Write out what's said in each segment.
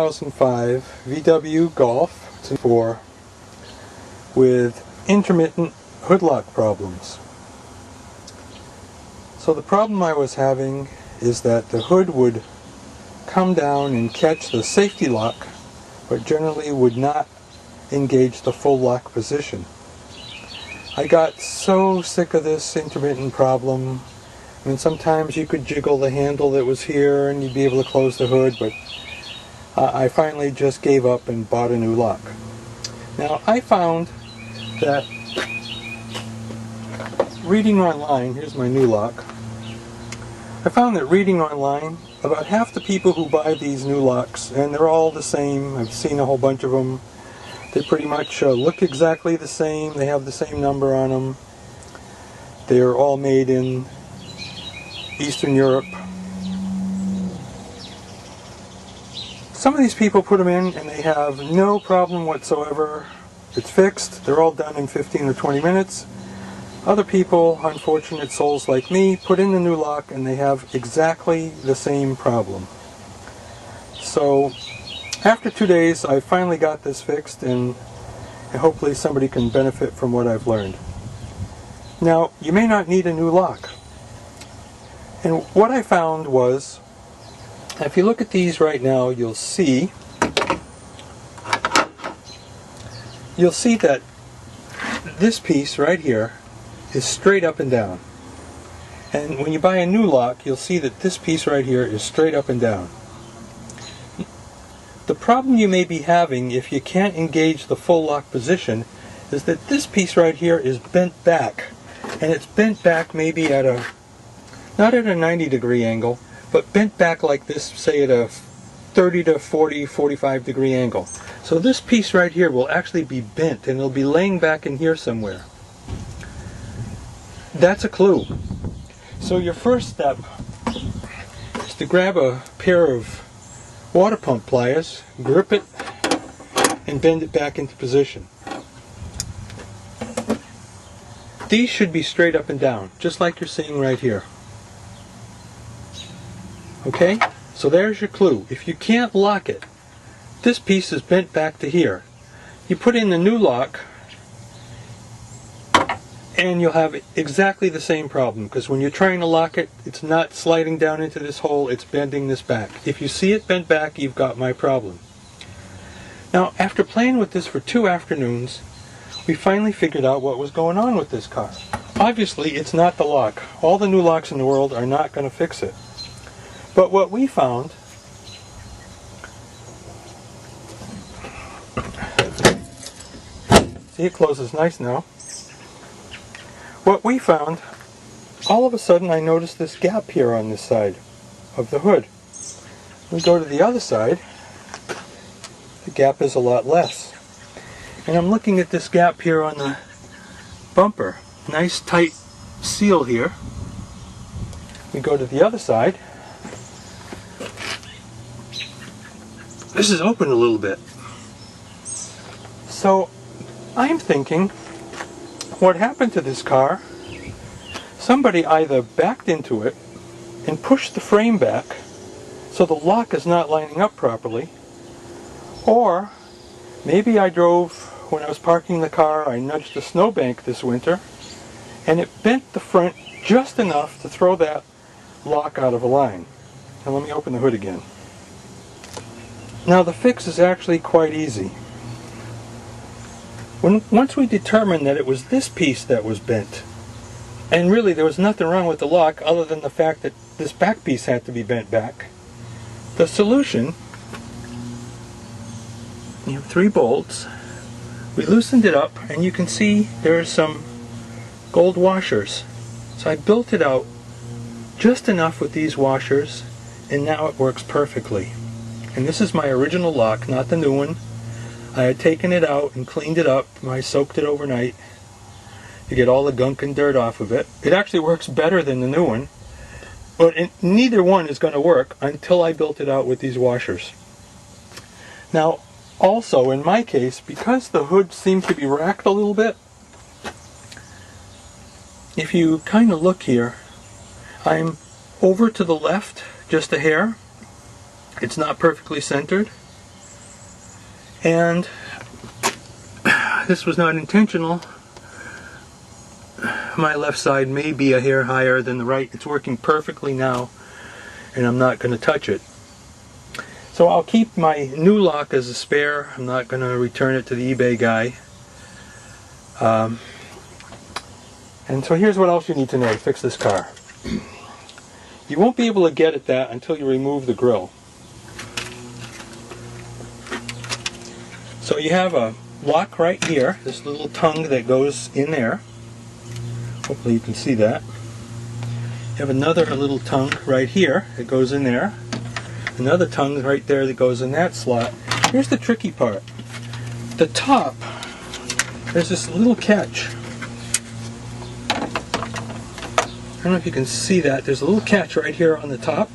2005 VW Golf 4 with intermittent hood lock problems. So the problem I was having is that the hood would come down and catch the safety lock, but generally would not engage the full lock position. I got so sick of this intermittent problem. I mean, sometimes you could jiggle the handle that was here and you'd be able to close the hood, but I finally just gave up and bought a new lock. Now, I found that reading online, here's my new lock, I found that reading online, about half the people who buy these new locks, and they're all the same, I've seen a whole bunch of them, they pretty much look exactly the same, they have the same number on them, they're all made in Eastern Europe. Some of these people put them in and they have no problem whatsoever. It's fixed. They're all done in 15 or 20 minutes. Other people, unfortunate souls like me, put in the new lock and they have exactly the same problem. So after 2 days I finally got this fixed, and hopefully somebody can benefit from what I've learned. Now, you may not need a new lock. And what I found was, if you look at these right now, you'll see that this piece right here is straight up and down. And when you buy a new lock, you'll see that this piece right here is straight up and down. The problem you may be having if you can't engage the full lock position is that this piece right here is bent back. And it's bent back maybe at a, not at a 90-degree angle, but bent back like this, say at a 30 to 40, 45 degree angle. So this piece right here will actually be bent and it'll be laying back in here somewhere. That's a clue. So your first step is to grab a pair of water pump pliers, grip it, and bend it back into position. These should be straight up and down, just like you're seeing right here. Okay? So there's your clue. If you can't lock it, this piece is bent back to here. You put in the new lock, and you'll have exactly the same problem, because when you're trying to lock it, it's not sliding down into this hole, it's bending this back. If you see it bent back, you've got my problem. Now, after playing with this for 2 afternoons, we finally figured out what was going on with this car. Obviously, it's not the lock. All the new locks in the world are not going to fix it. But what we found, see, it closes nice now. What we found, all of a sudden I noticed this gap here on this side of the hood. We go to the other side, the gap is a lot less. And I'm looking at this gap here on the bumper. Nice tight seal here. We go to the other side. This is open a little bit. So I'm thinking, what happened to this car? Somebody either backed into it and pushed the frame back so the lock is not lining up properly, or maybe I drove, when I was parking the car, I nudged a snowbank this winter and it bent the front just enough to throw that lock out of a line. Now let me open the hood again. Now the fix is actually quite easy. Once we determined that it was this piece that was bent, and really there was nothing wrong with the lock other than the fact that this back piece had to be bent back, the solution, you have 3 bolts, we loosened it up and you can see there are some gold washers. So I built it out just enough with these washers and now it works perfectly. And this is my original lock, not the new one. I had taken it out and cleaned it up. I soaked it overnight to get all the gunk and dirt off of it. It actually works better than the new one, but neither one is going to work until I built it out with these washers. Now, also in my case, because the hood seemed to be racked a little bit, if you kind of look here, I'm over to the left just a hair. It's not perfectly centered. And this was not intentional. My left side may be a hair higher than the right. It's working perfectly now, and I'm not going to touch it. So I'll keep my new lock as a spare. I'm not going to return it to the eBay guy. And so here's what else you need to know to fix this car. You won't be able to get at that until you remove the grille. So you have a lock right here, this little tongue that goes in there. Hopefully you can see that. You have another little tongue right here that goes in there. Another tongue right there that goes in that slot. Here's the tricky part. The top, there's this little catch. I don't know if you can see that. There's a little catch right here on the top.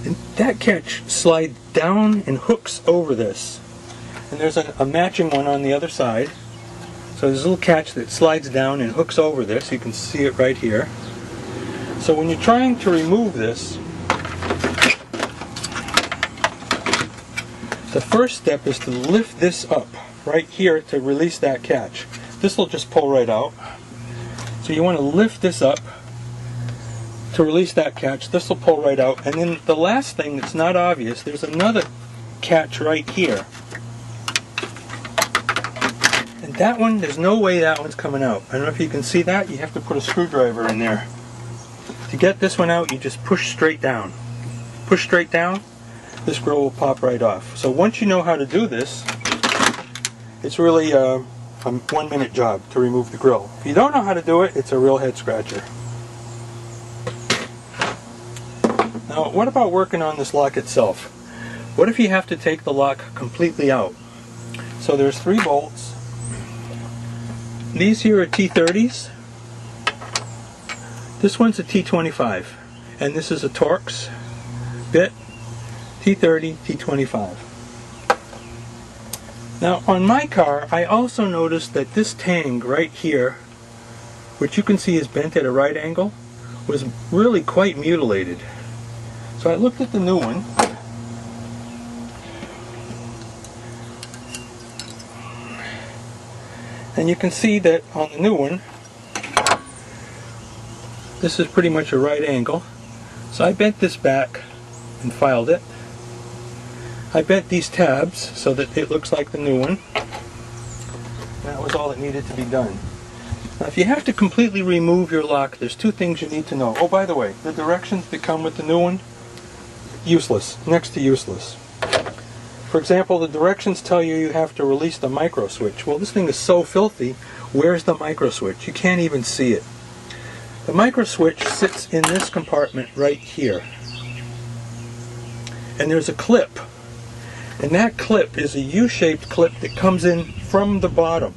And that catch slides down and hooks over this. And there's a matching one on the other side. So there's a little catch that slides down and hooks over this. You can see it right here. So when you're trying to remove this, the first step is to lift this up right here to release that catch. This will just pull right out. So you want to lift this up to release that catch. This will pull right out. And then the last thing that's not obvious, there's another catch right here. And that one, there's no way that one's coming out. I don't know if you can see that. You have to put a screwdriver in there. To get this one out, you just push straight down. Push straight down, this grille will pop right off. So once you know how to do this, it's really a 1 minute job to remove the grille. If you don't know how to do it, it's a real head scratcher. Now, what about working on this lock itself? What if you have to take the lock completely out? So there's 3 bolts. These here are T30s. This one's a T25. And this is a Torx bit. T30, T25. Now on my car, I also noticed that this tang right here, which you can see is bent at a right angle, was really quite mutilated. So I looked at the new one. And you can see that on the new one, this is pretty much a right angle. So I bent this back and filed it. I bent these tabs so that it looks like the new one. That was all that needed to be done. Now if you have to completely remove your lock, there's 2 things you need to know. Oh, by the way, the directions that come with the new one, useless, next to useless. For example, the directions tell you have to release the micro switch. Well, this thing is so filthy, where's the micro switch? You can't even see it. The micro switch sits in this compartment right here. And there's a clip. And that clip is a U-shaped clip that comes in from the bottom.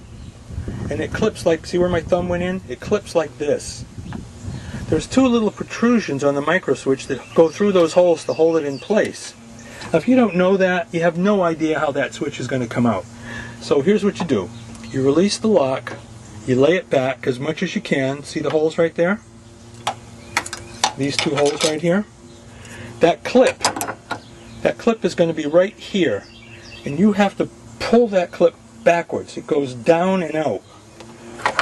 And it clips like, see where my thumb went in? It clips like this. There's 2 little protrusions on the micro switch that go through those holes to hold it in place. Now if you don't know that, you have no idea how that switch is going to come out. So here's what you do. You release the lock, you lay it back as much as you can. See the holes right there? These 2 holes right here? That clip is going to be right here. And you have to pull that clip backwards. It goes down and out.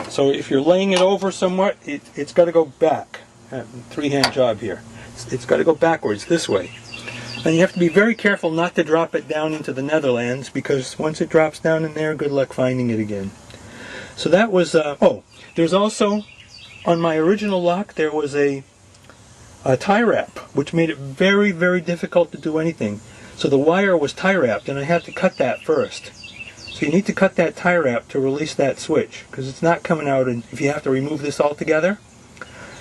So if you're laying it over somewhat, it's got to go back. 3-hand job here. It's got to go backwards this way. And you have to be very careful not to drop it down into the Netherlands, because once it drops down in there, good luck finding it again. So that was, oh, there's also, on my original lock, there was a tie wrap, which made it very, very difficult to do anything. So the wire was tie wrapped, and I had to cut that first. So you need to cut that tie wrap to release that switch, because it's not coming out, and if you have to remove this altogether,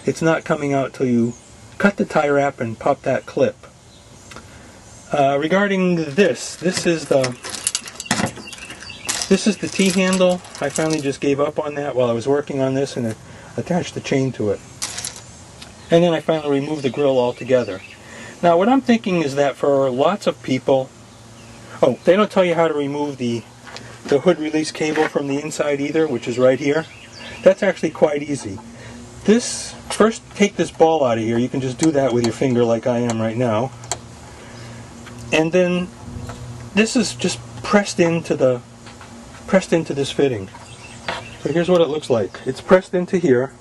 it's not coming out till you cut the tie wrap and pop that clip. Regarding this is the T-handle. I finally just gave up on that while I was working on this, and I attached the chain to it. And then I finally removed the grille altogether. Now what I'm thinking is that for lots of people, oh, they don't tell you how to remove the hood release cable from the inside either, which is right here. That's actually quite easy. First take this ball out of here. You can just do that with your finger like I am right now. And then this is just pressed into this fitting. So here's what it looks like. It's pressed into here.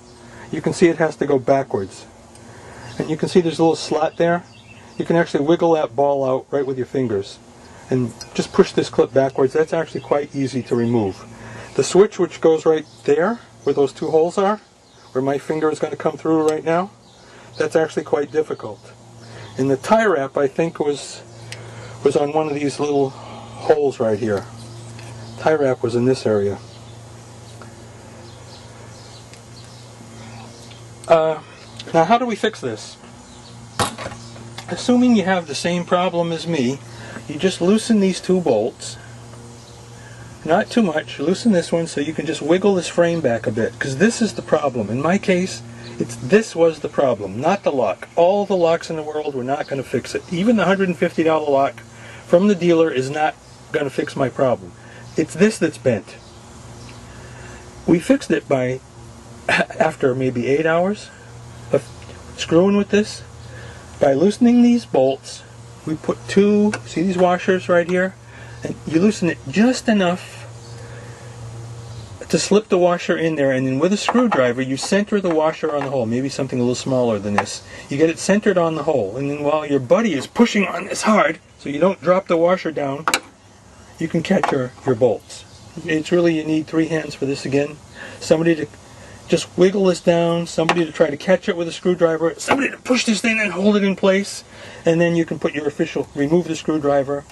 You can see it has to go backwards. And you can see there's a little slot there. You can actually wiggle that ball out right with your fingers and just push this clip backwards. That's actually quite easy to remove. The switch, which goes right there where those two holes are, where my finger is going to come through right now, that's actually quite difficult. And the tie wrap, I think, was on one of these little holes right here. Tie wrap was in this area. Now, how do we fix this? Assuming you have the same problem as me, you just loosen these two bolts. Not too much. Loosen this one so you can just wiggle this frame back a bit, because this is the problem. In my case, this was the problem, not the lock. All the locks in the world were not going to fix it. Even the $150 lock from the dealer is not going to fix my problem. It's this that's bent. We fixed it by, after maybe 8 hours of screwing with this, by loosening these bolts. We put two, see these washers right here? And you loosen it just enough to slip the washer in there, and then with a screwdriver you center the washer on the hole, maybe something a little smaller than this. You get it centered on the hole, and then while your buddy is pushing on this hard, so you don't drop the washer down, you can catch your bolts. It's really, you need 3 hands for this again. Somebody to just wiggle this down, somebody to try to catch it with a screwdriver, somebody to push this thing and hold it in place, and then you can put your remove the screwdriver,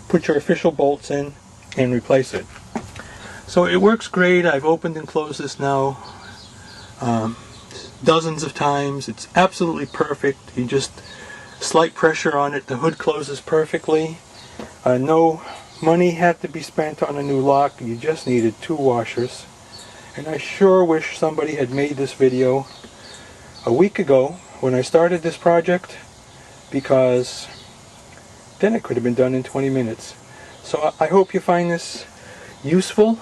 put your official bolts in, and replace it. So it works great. I've opened and closed this now dozens of times. It's absolutely perfect. You just slight pressure on it, the hood closes perfectly. No money had to be spent on a new lock. You just needed 2 washers. And I sure wish somebody had made this video a week ago when I started this project, because then it could have been done in 20 minutes. So I hope you find this useful,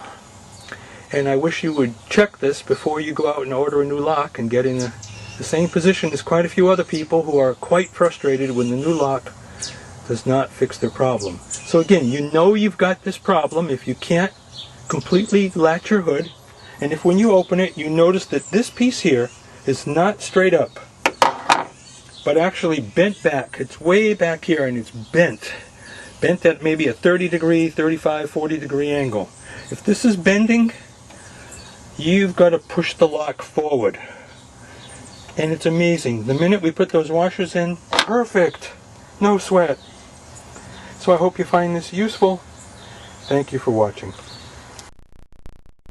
and I wish you would check this before you go out and order a new lock and get in the same position as quite a few other people who are quite frustrated when the new lock does not fix their problem. So again, you know you've got this problem if you can't completely latch your hood, and if when you open it you notice that this piece here is not straight up, but actually bent back. It's way back here and it's bent at maybe a 30 degree, 35, 40 degree angle. If this is bending, you've got to push the lock forward. And it's amazing. The minute we put those washers in, perfect. No sweat. So I hope you find this useful. Thank you for watching.